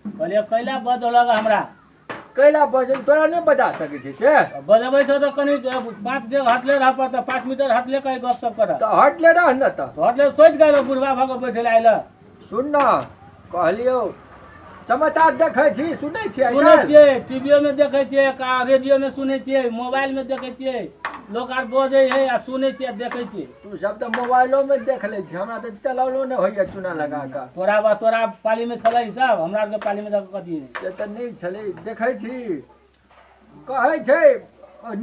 कहलिए कैला बदलग हमरा कैला बजल तोरा नहीं बजा सकै छै से बजबै छ तो कनी 5 डेग हटले रह पर 5 मीटर हटले कहीं गप सप कर तो हटले रह न त हटले सोच गए बुढ़वा भग बैठे आइल सुन न कहलियो समाचार देखै छी सुनै छी सुनै छियै टीवीओ में देखै छियै का रेडियो में सुनै छियै मोबाइल में देखै छियै लोग आर बोझे है आ सुनै छियै देखै छियै तू सब तो मोबाइलो में देख ले छी हमरा तो चलावलो न होइए चूना लगा का तोरा पाली में छलै सब हमरा के पाली में देख कथी से त नहीं छले देखै छी कहै छै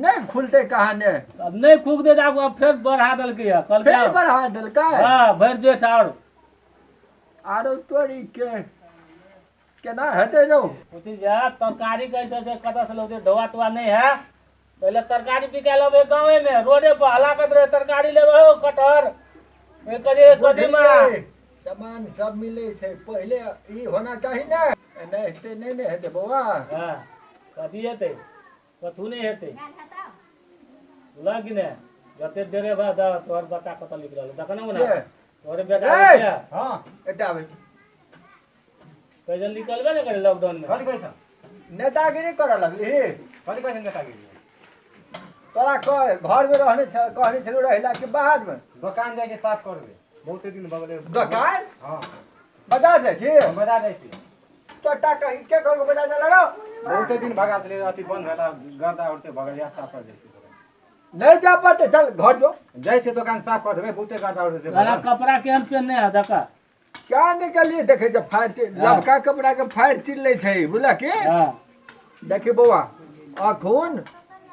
नहीं खुलते कहाँ ने अब नहीं खूब दे अब फिर बढ़ा देलकै कल फिर बढ़ा देलकै हां भर जेठ आरो तोरी के केना हेते रो पूछी जा तरकारी कैसे से कत से लोग ढोआ टोआ नहीं है पहले तरकारी बिका लबे गांवे में रोडे पर हला करत रहे तरकारी लेबे हो कटहर एक कदी में सामान सब मिले छै पहले ई होना चाहिए ना नहीं हेते नहीं हेते बौआ हां कदी हेते कथु नहीं हेते बुला कि ने जते डेरे बा दा तोर बता कत लिख रहल देखना ना तोरे बेटा हां एटा आबै कैसे निकलबे ना करे लॉकडाउन में कथि कैसा नेतागिरी कर लगली कथि कैसा नेतागिरी तोरा घर में रहने कहने छलो रहला कि बाहर में दुकान जाय के साफ करबे बहुते दिन बगले दुकान हां बाजार जाय छी बाजार जाय छी तो टाका के कर बाजार जा लगाओ बहुते दिन भगा चले अति बंद भेला गर्दा उठते भगलिया साफ कर दे नहीं जा पाते चल घर जो जैसे दुकान साफ कर देबे बहुते गर्दा उठते वाला कपड़ा केहन पहनने है देखा क्या निकलिए देखे जब फायर लड़का कपड़ा के फायर चिल्ले छै बुझला की हां देखी बौआ अखुन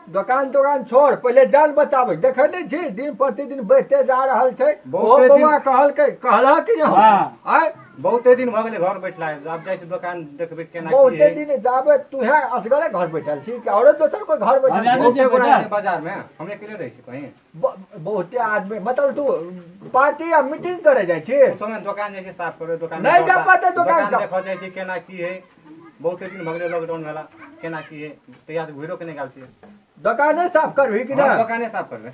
दुकान छोड़ पहले जान बचावे देखे नहीं छी दिन प्रतिदिन बढ़ते जा रहल छै बहुते बौआ कहला कि हां आय बहुते दिन भगले घर बैठला है अब जैसे दुकान देखबे केना बहुते दिन जाबे तू है असगरे घर बैठल छी कि और दोसर कोई घर बैठल हमरा छी? नहीं बहुते बेटा। बड़ा बाजार में हमने केले रही छी कहीं बहुते आदमी मतलब तू पार्टी या मीटिंग करे जाय छी उस समय दुकान जैसे साफ करे दुकान नहीं जा पाते दुकान साफ। देखो जैसे केना की है बहुते दिन भगले लॉकडाउन भेला केना की है तैयार से घुरो के निकाल छी दुकाने साफ करबी कि ना दुकाने साफ करबे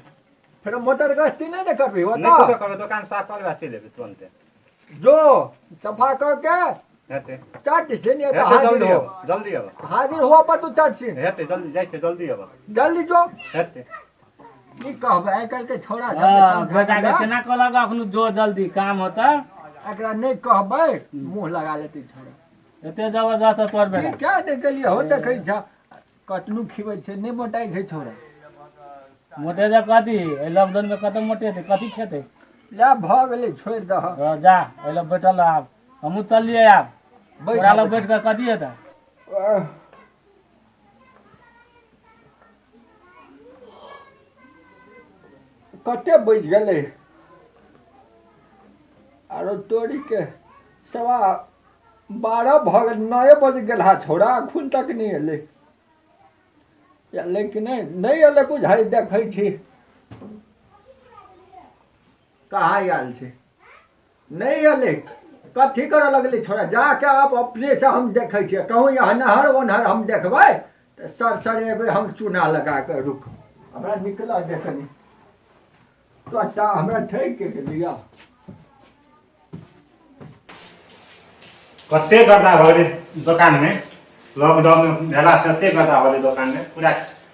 फिर मोटर गश्ती नहीं करबी नहीं होता कुछ करबे दुकान साफ करबे चले लेबे तुरंत जो सफा करके हेते चट से नहीं तो हेते हाजिर हो जल्दी अब हाजिर हुआ पर तू चट से हेते जल्दी जैसे जल्दी अब जल्दी जो हेते की कहबे आइ काल्हि के छोरा हां सब बेटा के केना कहलक अखनु जो जल्दी काम होता एकरा नहीं कहबे मुंह लगा लेती छोरा एते जबरदस्त तोर बेटा क्या निकलिए हो देखे छ कतनु खिबै छै नहीं मोटाई छै छोरा मोटे जा कथी लॉकडाउन में कत मोटे थे कथी खेते ला भ गेलै छोड़ दह जा पहले बैठल आब हमहू चलिए आब तोरा लग बैठ के कथी हेता कते बज गेलै आरो तोरी के 12:15 भ गेल 9 बज गेल हा छोरा अखुन तक नहीं एलै लेकिन नहीं एलै बुझाइ देखै छी कहाँ आयल छै नहीं एलै कथी करऽ लगलै छोरा जाके आप अपने से हम देखै छियै कहूँ यहाँ नहर ओनहर हम देखबै तऽ सर एबै हम चूना लगा के रुक हमरा निकल देखनी तो अच्छा हमरा ठैक के लिया कते गर्दा भले दुकान में लॉकडाउन में भेला से कते गर्दा भले दुकान में पूरा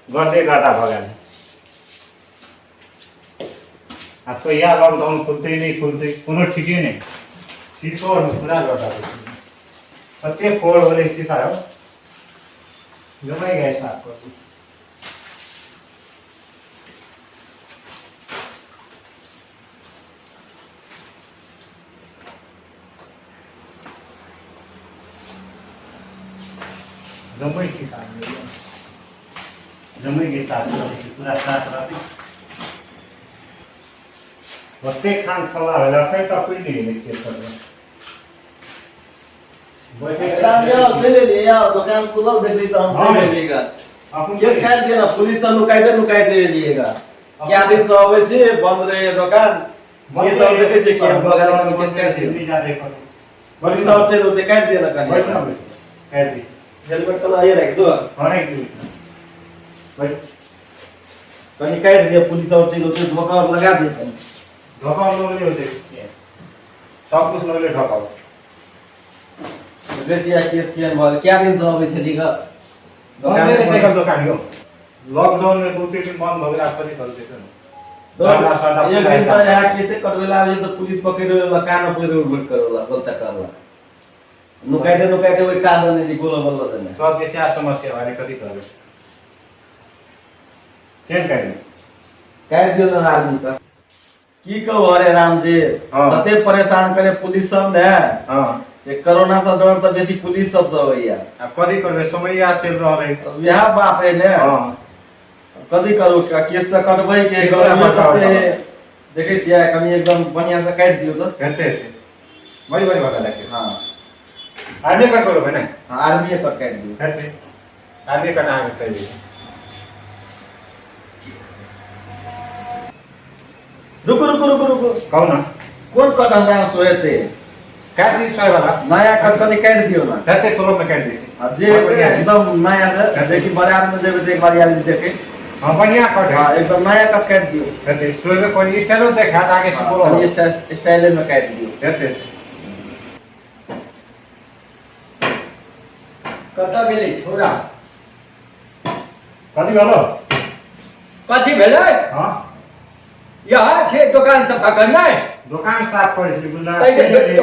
गर्दे गर्दा भ गेल अब तो यह लॉकडाउन खुलते नहीं खुलते कोनो ठीक ही नहीं शीशो में पूरा गर्दा कते फोड़ वाले शीशा है जमाई गए साफ कर जमाई शीशा जमाई के साथ पूरा साफ रहते ओते खान खला होला फेर त कोई नहीं लेके सब ले ले यार दुकान खुला देख ली तो हम ले लेगा अपन ये साइड दिया ना पुलिस सब लुकाई दे लिएगा क्या दिन तो आवे छे बंद रहे दुकान ये सब देखे छे कि बगल में केस कर छे नहीं जा देखो पुलिस सब से लोग काट दिया ना बैठ ना काट दी हेलमेट तो ये रख दो होने की बैठ कहीं काट दिया पुलिस सब से लोग धोखा लगा देते हैं धोखा लोग नहीं होते सब कुछ लोग ले ढकाओ बेचिया केस केहन भऽ गेल क्या दिन से अबै छै दिखा बंद नहीं साइकिल दुकान यो लॉकडाउन में बहुते दिन बंद हो गया कथी करते थे एक दिन पर यहाँ केसे कटवेला आबै छै तऽ पुलिस पकड़ेला कान पकड़े उठ करला गोलचा करला नुकाइते ओइ काज नै दि गोला बल्ला देने सब देश आ समस्या वाले कथी करबे केन काटि काटि दियो न आदमी का की कहू हरे राम जी कते परेशान करे पुलिस सब ने हां से कोरोना से डर त बेसी पुलिस सब से होइया अब कथी करबे समय आ चल रहल है यह बात है ने हां कथी करू केस त कटबै के गवर्नमेंट देखे छियै कनी एकदम बढ़िया से काटि दियो त कहते से बड़ी बात लगे हां आर्मी कट करो भाई ना आर्मी कट काटि दियो कहते आर्मी कट आगे कर दे रुको कहो ना कौन कट हमरा सोएते काट दी सोए वाला नया कट कनी काटि दियो ना कहते सोलो में काट दी जे एकदम नया है देखि बाजार में जेबे देख बाजार में देखे हां बढ़िया कट है एकदम नया कट काट दियो कहते सोए में कोई स्टाइल देखा आगे से बोलो स्टाइल में काट दियो कहते कतऽ गेलै छोरा कथी बोलो कथी भेलै हां यहाँ छै दुकान सफा करनाइ दुकान साफ करे छी बुझला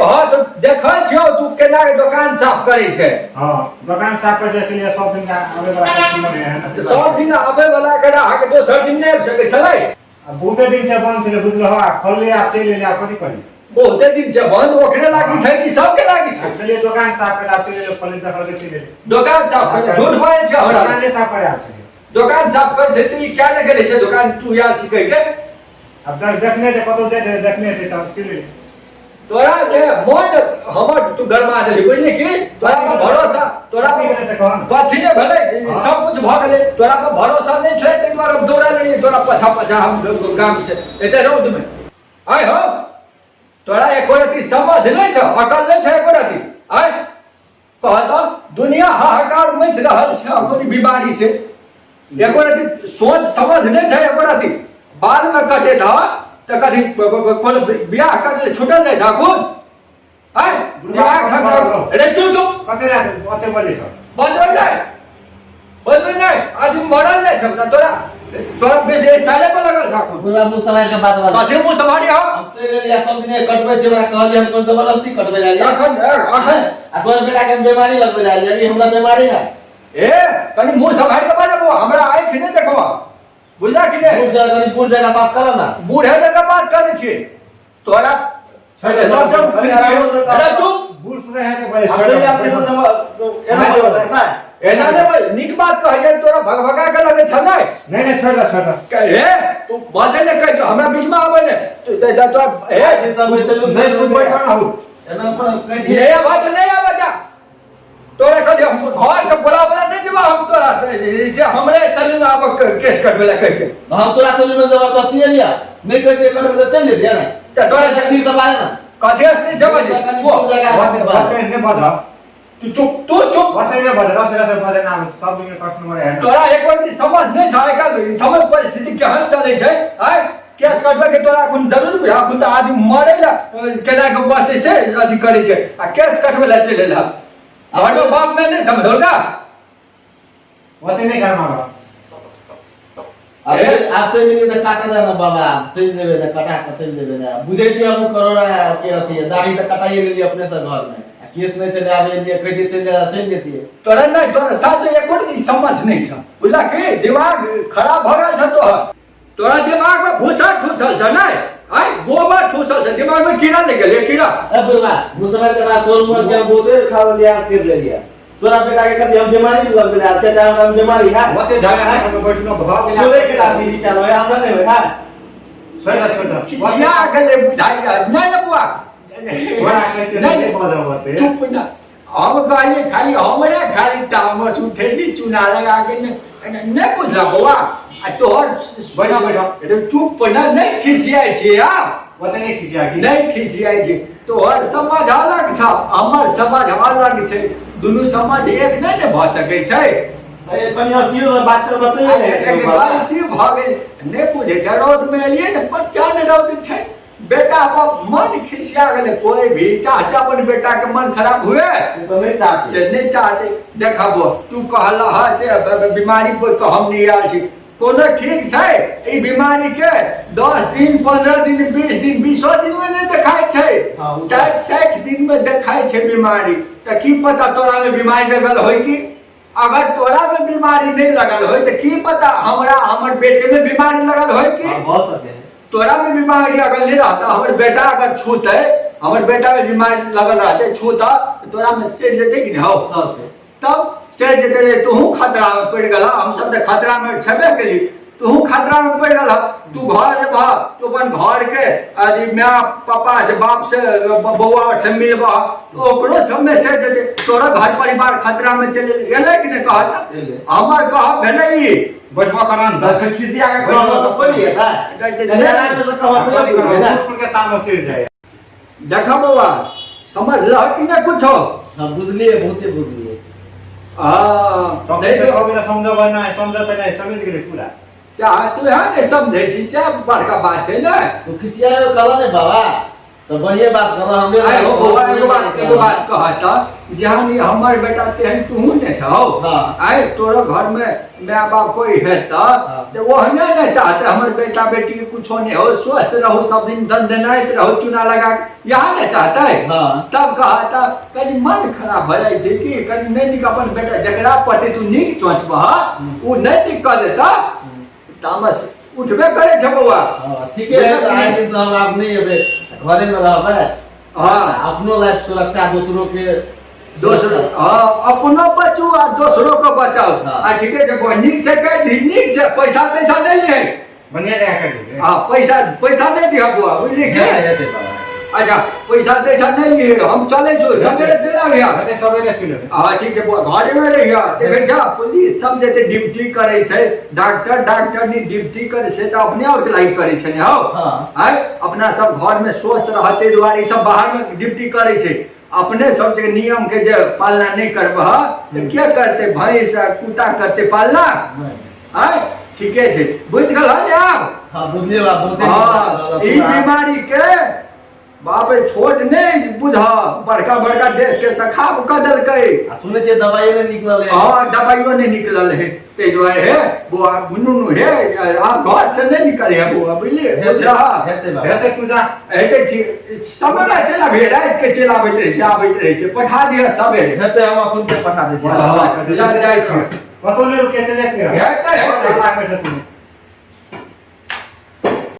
हाँ तो देखल छियौ तू केना के दुकान साफ करे छै हां दुकान साफ करे के लिए सब दिन का आवे वाला कस्टमर है ना सब दिन आबै वाला ग्राहक दोसर दिन नहि आबि सकै छलै अब बहुते दिन से बंद छले बुझलो हा खोलले आ चले ले कथी करी बहुते दिन से बंद ओकरे लागी छै कि सबके लागी छै चलिए दुकान साफ करे चले ले खोलले देखल के चले दुकान साफ करे झूठ बोलै छै हमरा दुकान ने साफ करे छै दुकान साफ करे छै तऽ ई क्या नहि करे छै दुकान तू यार छी कहि के अब देखने दे कतो दे देखने दे तब चले तोरा जे मन हमर तू गरमा देली बुझली कि तोरा पर भरोसा तोरा कथी भेलै से कहन कथी ने भेलै सब कुछ भ गेलै तोरा पर भरोसा नहि छै तै दुआरे दौड़ा ले तोरा पछा हम गाम से एते रौद में आय हो तोरा एको रति समझ नहीं छ अकल नहीं छ एको रति आय कह तो दुनिया हाहाकार मच रहल छै कोई बीमारी से एको रति सोच समझ नहीं छ एको रति बाल में कटे धा त कथी कोन बियाह कर ले छूटल नहीं था खुद आय बियाह खत्म रे चुप कते रात ओते बोले सब बजबै नहीं आज मरल नहीं सब तोरा बेसी स्टाइले पर लगल था पूरा मुंह समाज के बात वाला कथी मुंह समारी हो हमसे ले लिया सब दिन कटबै छै हमरा कहलिए हम कोन जबरदस्ती कटबै ला लिया अखन आ तोर बेटा के बीमारी लगबै ला लिया हमरा बीमारी है ए कनी मुंह समार के बाजबो हमरा आंख नहीं देखबो बुझला कि नहीं पूर जगह बात करो ना बूढ़े जगह बात करे छी तोरा अरे चुप बूढ़ सुने हैं के बोले हमसे याद छै तो एना एना ने भाई निक बात कहिए तोरा भगभगा के लगे छ नहीं छोड़ कहे तू बाजे ने कह हमरा बीच में आवे ने तू जा तो ए दिन सब वैसे लोग नहीं कोई बैठा ना हो एना पर कह दिए ये बात नहीं आवे जा तोरा कह हम घर से बोला नहीं जब हम तोरा से हमरे चल आब केस करबे ला कह के हम तोरा से में जबरदस्ती लिया नहीं कह दे कर चल ले दिया ना त तोरा तकलीफ तो पाए ना कथे से समझ बात नहीं बता तू चुप बात नहीं बता रस बता ना सब दिन कस्टमर है तोरा एक बार समझ नहीं छाए का समय परिस्थिति केहन चले छै आय केस करबे के तोरा कोन जरूर है खुद आदमी मरे ला केना के बचते छै अथी करे छै आ केस कटबे ला चले ला और बाप में नहीं समझोगा बात नहीं करना आप से मिली त काटा ना बाबा चल देबे ना काटा के चल देबे ना बुझे छी हम कोरोना के अथी दाढ़ी त कटाइए लेली अपने से घर में केस नहीं चले आवे लिए कह दे चल जेती तोरा नहीं तोरा साथ एक कोन समझ नहीं छ बुझला कि दिमाग खराब भ गेल छ तोरा दिमाग में भूसा ठूसल छ नहीं आय गोबर ठूसल छ दिमाग में कीड़ा लग गेल कीड़ा ए बुआ मुसलमान के बात तोर मोर के बोले खा लिया कर ले लिया तोरा बेटा के कभी हम बीमारी लग गेल अच्छा टाइम हम बीमारी है बातें जाने है हम बैठनो भाव के बोले के राती भी चलो हमरा नहीं होय छोड़ या गले बुझाई नहीं बुआ बड़ा कैसे नहीं बोला बातें चुप ना हम गाली खाली हमरे खाली तामस उठे जी चुना लगा के नहीं बुझला बुआ आ तोहर बैठो चुप ना नहीं खिसियाई छी आ बातें नहीं खींचा की नहीं खिसियाई छी तोहर समझ अलग छ हमर समझ अलग छै दुनू समझ एक नहीं ने भ सकै छै ए कनिया सियो बात कर बताइए गलती भ गेल नहीं बुझे छै रौद में एलिए ने बच्चा ने रौद छै बेटा को मन खिसिया गए, कोई भी चाहते अपन बेटा के मन खराब हुए तो नहीं चाहते से नहीं चाहते। देखबो तू कहला है से बीमारी पर तो हम नहीं आयल छी, कोनो ठीक छै ई बीमारी के 10 दिन 15 दिन 20 दिन 20 दिन में नहीं देखाय छै, 60 दिन में देखाय छै बीमारी। तो की पता तोरा में बीमारी लगल होई की, अगर तोरा में बीमारी नहीं लगल होई तो की पता हमरा हमर बेटे में बीमारी लगल होई की। हो सके तोरा में बीमारी अगर नहीं रहता, हमर बेटा अगर छूते, हमर बेटा में बीमारी लगल रहते छूता तो तोरा में सेट जेते कि नहीं हो सबके तब सेट जेते रे। तू खतरा में पड़ गला, हम सब तो खतरा में छबे कली, तू खतरा में पड़ गला। तू घर में बह, तू अपन घर के अरे माँ पापा से बाप से बउआ से मिलबह तो ओकरो सब में सेट जेते। तोरा घर परिवार खतरा में चले गेले कि नहीं कहत हमर कह भेलै बचवा करान फिर खिसिया के कहलो तो कोई नहीं है जनेरा में तो कहत नहीं है फुट के ताम चिड़ जाए। देखा बउआ समझ ल कि नहीं कुछ हो। हम बुझलिए बहुते बुझलिए तो नहीं कैसे कभी ना समझबे ना समझते नहीं समझ गेले पूरा चाह तू है नहीं समझे छी, सब बड़का बात छै ना। तो खिसिया के कहलो ने बाबा तो बढ़िया बात करो हमरे आए हो बउआ एगो बात कहत जहां ये हमर बेटा तेहन तू ने छौ। हां आए तोरो घर में माय बाप कोई है तो ओहने नहीं चाहते हमर बेटा बेटी के कुछ नहीं हो, स्वस्थ रहो सब दिन दंदनाइत रहो चूना लगा यहाँ नहीं चाहते। हां तब कहता कहीं मन खराब हो जाए छै कि कहीं नहीं निक अपन बेटा जकरा पटे तू निक सोचबह वो नहीं निक कर देता तामस उठबे करे छ बउआ। हां ठीक है तो आए दिन से हम आप नहीं अबे घरे में रहबे। हाँ अपनो लाइफ सुरक्षा दूसरों के दोसरो अपनो बचू आ दोसरो को बचाओ। हाँ। ठीक है जब नीक से कह दी नीक से पैसा पैसा नहीं ले बढ़िया जगह कर दीजिए। हाँ पैसा नहीं दिया बुआ बुझली के। रहते बाबा अच्छा पैसा पैसा नहीं लिए हम चले जो सवेरे चला गया। अरे सवेरे चले हाँ ठीक है बुआ घरे में रहिया देखा पुलिस सब जते ड्यूटी करे छै, डॉक्टर ने ड्यूटी करे से तो अपने और लाइक करे छै ने हो। हां है अपना सब घर में स्वस्थ रहते दुआरे सब बाहर में ड्यूटी करे छै, अपने सब जगह नियम के जे पालना नहीं करबह तो क्या करते भैंस कुत्ता करते पालना है। ठीक है बुझ गल हो आप। हां बुझलिए बात बहुते हाँ ई बीमारी के बाप रे छोट नहीं बुझा बड़का बड़का देश के सखाब क देलकै। सुने छे दवाई में निकलल है। हां दवाइयो नहीं निकलल है ते दुआरे है बुआ गुन्नू है आप घर से नहीं निकले है बुआ बुझलिए। हेते बाबा रहते तू जा हेते ठीक समय में चला भेड़ रात के चला बैठ रहे छै आबैत रहे छै पठा दिया सवेरे हेते हम अपन के पठा दे छी। जा जाय छै कतो ले रुके चले के हेते हेते